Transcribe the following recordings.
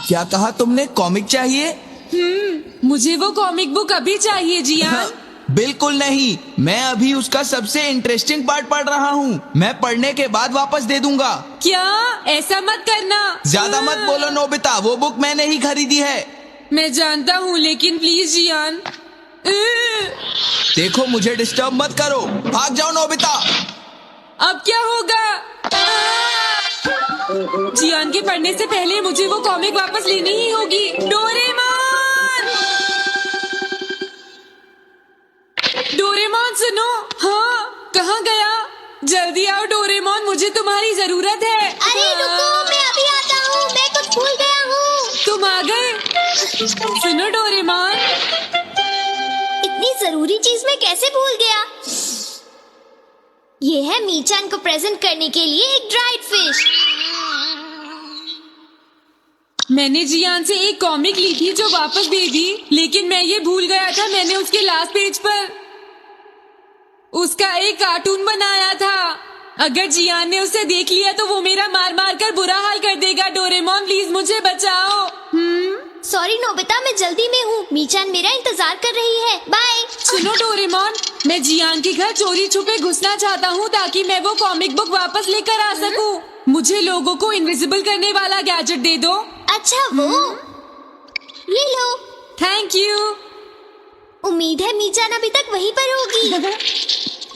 क्या कहा तुमने? कॉमिक चाहिए? मुझे वो कॉमिक बुक अभी चाहिए जियान। बिल्कुल नहीं, मैं अभी उसका सबसे इंटरेस्टिंग पार्ट पढ़ रहा हूँ। मैं पढ़ने के बाद वापस दे दूंगा। क्या? ऐसा मत करना। ज्यादा मत बोलो नोबिता, वो बुक मैंने ही खरीदी है। मैं जानता हूँ, लेकिन प्लीज जियान। देखो, मुझे डिस्टर्ब मत करो। भाग जाओ नोबिता। अब क्या होगा? जियान के पढ़ने से पहले मुझे वो कॉमिक वापस लेनी ही होगी। डोरेमोन! डोरेमोन सुनो। हाँ, कहाँ गया? जल्दी आओ डोरेमोन, मुझे तुम्हारी जरूरत है। अरे रुको, मैं अभी आता हूँ। मैं कुछ भूल गया हूँ। तुम आ गए? सुनो डोरेमोन, इतनी जरूरी चीज मैं कैसे भूल गया? ये है मीचान को प्रेजेंट करने के लिए एक ड्राइड फिश। मैंने जियान से एक कॉमिक ली थी जो वापस दे दी, लेकिन मैं ये भूल गया था मैंने उसके लास्ट पेज पर उसका एक कार्टून बनाया था। अगर जियान ने उसे देख लिया तो वो मेरा मार मार कर बुरा हाल कर देगा। डोरेमोन प्लीज मुझे बचाओ। सॉरी नोबिता, मैं जल्दी में हूँ। मीचान मेरा इंतजार कर रही है। बाय। सुनो डोरेमोन, मैं जियान के घर चोरी छुपे घुसना चाहता हूँ ताकि मैं वो कॉमिक बुक वापस लेकर आ सकूँ। मुझे लोगों को इनविजिबल करने वाला गैजेट दे दो। अच्छा वो ये लो। Thank you. उम्मीद है मीचान अभी तक वहीं पर होगी।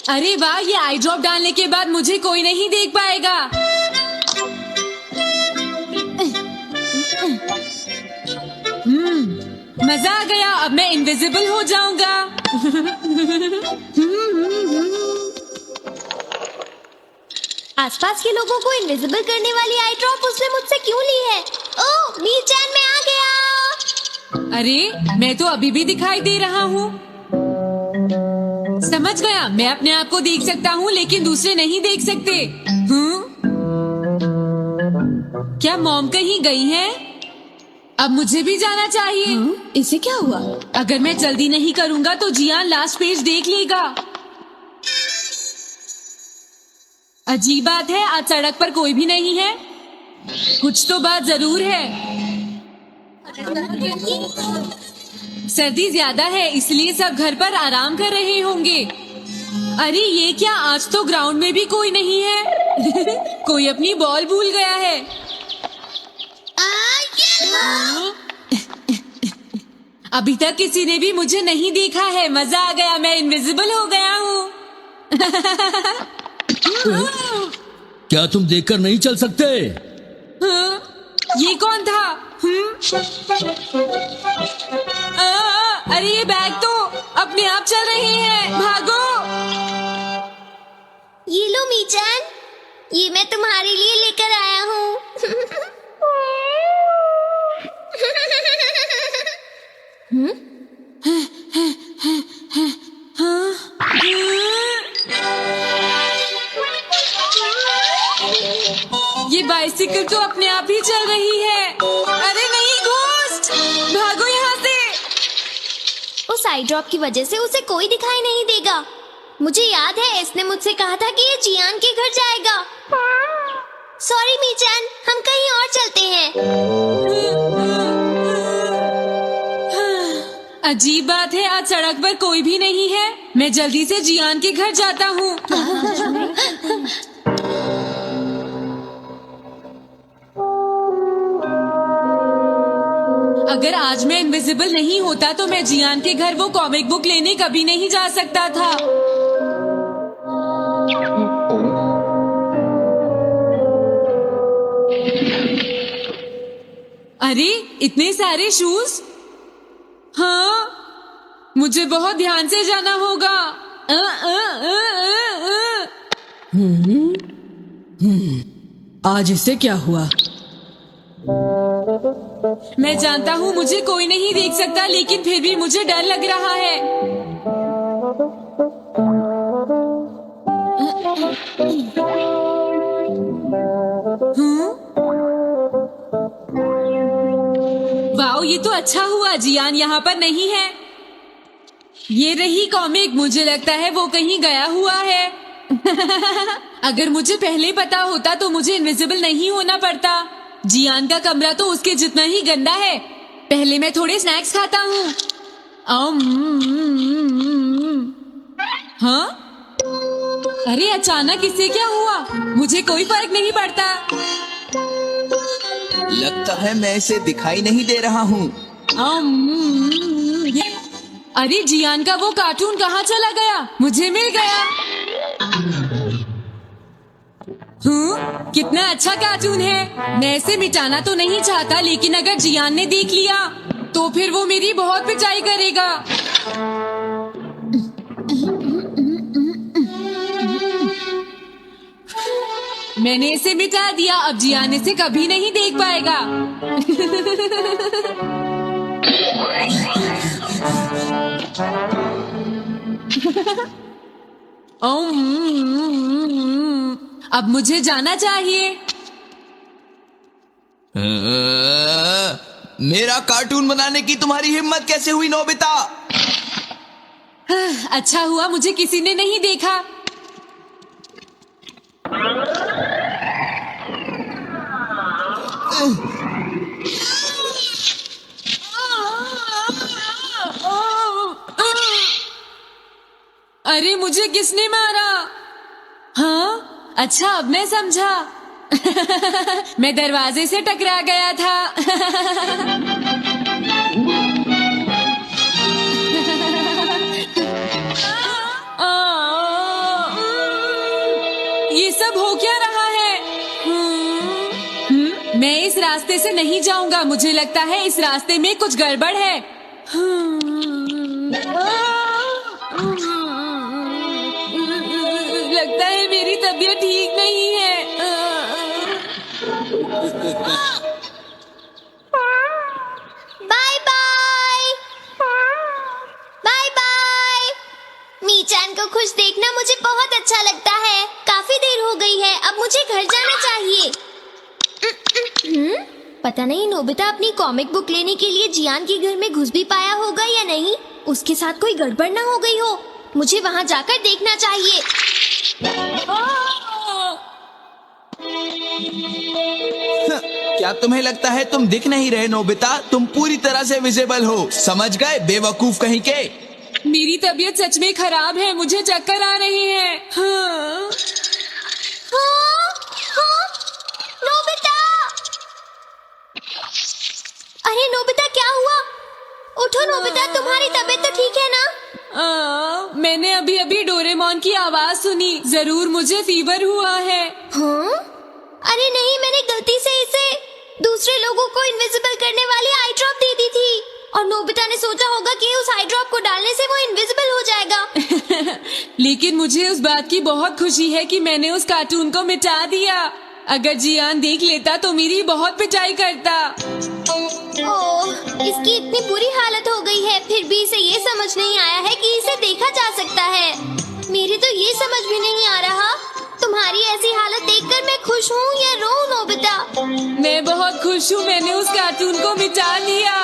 अरे वाह, ये आई ड्रॉप डालने के बाद मुझे कोई नहीं देख पाएगा। मजा आ गया, अब मैं इनविजिबल हो जाऊंगा। आसपास के लोगों को इनविजिबल करने वाली आई ड्रॉप उसने मुझसे क्यों ली है? ओह मीचान, मैं आ गया। अरे, मैं तो अभी भी दिखाई दे रहा हूँ। समझ गया, मैं अपने आप को देख सकता हूँ लेकिन दूसरे नहीं देख सकते। क्या मॉम कहीं गई है? अब मुझे भी जाना चाहिए। इसे क्या हुआ? अगर मैं जल्दी नहीं करूँगा तो जियान लास्ट पेज देख लेगा। अजीब बात है, आज सड़क पर कोई भी नहीं है। कुछ तो बात जरूर है। सर्दी ज्यादा है इसलिए सब घर पर आराम कर रहे होंगे। अरे ये क्या, आज तो ग्राउंड में भी कोई नहीं है। कोई अपनी बॉल भूल गया है। अभी तक किसी ने भी मुझे नहीं देखा है। मजा आ गया, मैं इनविजिबल हो गया हूँ। क्या तुम देखकर नहीं चल सकते? ये कौन था? अरे ये बैग तो अपने आप चल रहे हैं। भागो। ये लो मीचान, ये मैं तुम्हारे लिए लेकर आया हूँ। ये बाइसिकल तो अपने आप ही चल रही है। अरे नहीं, घोस्ट! भागो यहाँ से। उस आई ड्रॉप की वजह से उसे कोई दिखाई नहीं देगा। मुझे याद है इसने मुझसे कहा था कि ये जियान के घर जाएगा। सॉरी मीचान, हम कहीं और चलते हैं। अजीब बात है, आज सड़क पर कोई भी नहीं है। मैं जल्दी से जियान के घर जाता हूँ। अगर आज मैं इनविजिबल नहीं होता तो मैं जियान के घर वो कॉमिक बुक लेने कभी नहीं जा सकता था। अरे इतने सारे शूज। हाँ, मुझे बहुत ध्यान से जाना होगा। आज इसे क्या हुआ? मैं जानता हूँ मुझे कोई नहीं देख सकता, लेकिन फिर भी मुझे डर लग रहा है। वाओ, ये तो अच्छा हुआ जियान यहाँ पर नहीं है। ये रही कॉमिक। मुझे लगता है वो कहीं गया हुआ है। अगर मुझे पहले पता होता तो मुझे इनविजिबल नहीं होना पड़ता। जियान का कमरा तो उसके जितना ही गंदा है। पहले मैं थोड़े स्नैक्स खाता हूँ। हाँ? अरे अचानक इससे क्या हुआ? मुझे कोई फर्क नहीं पड़ता। लगता है मैं इसे दिखाई नहीं दे रहा हूँ। अरे जियान का वो कार्टून कहाँ चला गया? मुझे मिल गया। कितना अच्छा कार्टून है। मैं इसे मिटाना तो नहीं चाहता, लेकिन अगर जियान ने देख लिया तो फिर वो मेरी बहुत पिटाई करेगा। मैंने इसे मिटा दिया। अब जियान इसे कभी नहीं देख पाएगा। अब मुझे जाना चाहिए। मेरा कार्टून बनाने की तुम्हारी हिम्मत कैसे हुई नोबिता? अच्छा हुआ मुझे किसी ने नहीं देखा। अरे मुझे किसने मारा? हाँ, अच्छा अब मैं समझा। मैं दरवाजे से टकरा गया था। ये सब हो क्या रहा है? मैं इस रास्ते से नहीं जाऊंगा। मुझे लगता है इस रास्ते में कुछ गड़बड़ है। लगता है मेरी तबीयत ठीक नहीं है। Bye bye. Bye bye. मीचान को खुश देखना मुझे बहुत अच्छा लगता है। काफी देर हो गई है, अब मुझे घर जाना चाहिए। पता नहीं नोबिता अपनी कॉमिक बुक लेने के लिए जियान के घर में घुस भी पाया होगा या नहीं। उसके साथ कोई गड़बड़ ना हो गई हो। मुझे वहाँ जाकर देखना चाहिए। क्या तुम्हें लगता है तुम दिख नहीं रहे नोबिता? तुम पूरी तरह से विजिबल हो। समझ गए बेवकूफ कहीं के। मेरी तबीयत सच में खराब है। मुझे चक्कर आ रहे हैं। नोबिता! अरे नोबिता क्या हुआ? उठो नोबिता, तुम्हारी तबीयत तो ठीक है ना? मैंने अभी अभी डोरेमोन की आवाज सुनी। जरूर मुझे फीवर हुआ है। हाँ? अरे नहीं, मैंने गलती से इसे दूसरे लोगों को इनविजिबल करने वाली आई ड्रॉप दे दी थी। और नोबिता ने सोचा होगा कि उस आई ड्रॉप को डालने से वो इनविजिबल हो जाएगा। लेकिन मुझे उस बात की बहुत खुशी है कि मैंने उस कार्टून को मिटा दिया। अगर जियान देख लेता तो मेरी बहुत पिटाई करता। ओह, इसकी इतनी बुरी हालत हो गई है, फिर भी इसे ये समझ नहीं आया है कि इसे देखा जा सकता है। मेरे तो ये समझ भी नहीं आ रहा। तुम्हारी ऐसी हालत देखकर मैं खुश हूँ या रोऊं नोबिता? मैं बहुत खुश हूँ। मैंने उस कार्टून को मिटा दिया।